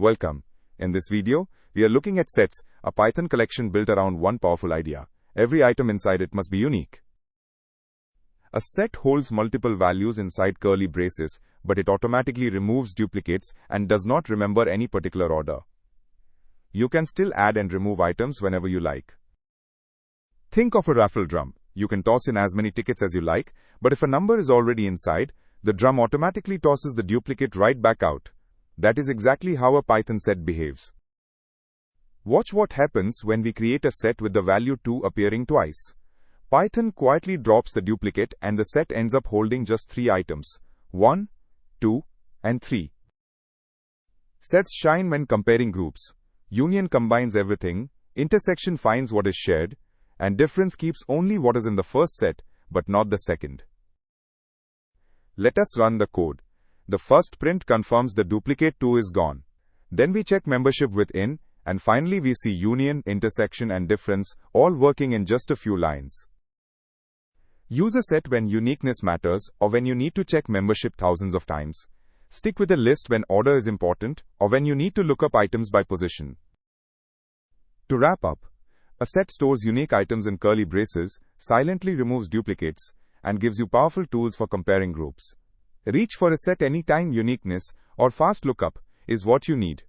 Welcome. In this video, we are looking at sets, a Python collection built around one powerful idea. Every item inside it must be unique. A set holds multiple values inside curly braces, but it automatically removes duplicates and does not remember any particular order. You can still add and remove items whenever you like. Think of a raffle drum. You can toss in as many tickets as you like, but if a number is already inside, the drum automatically tosses the duplicate right back out. That is exactly how a Python set behaves. Watch what happens when we create a set with the value 2 appearing twice. Python quietly drops the duplicate and the set ends up holding just 3 items: 1, 2, and 3. Sets shine when comparing groups. Union combines everything, intersection finds what is shared, and difference keeps only what is in the first set, but not the second. Let us run the code. The first print confirms the duplicate 2 is gone. Then we check membership with in, and finally we see union, intersection, and difference all working in just a few lines. Use a set when uniqueness matters or when you need to check membership thousands of times. Stick with a list when order is important or when you need to look up items by position. To wrap up, a set stores unique items in curly braces, silently removes duplicates, and gives you powerful tools for comparing groups. Reach for a set anytime uniqueness or fast lookup is what you need.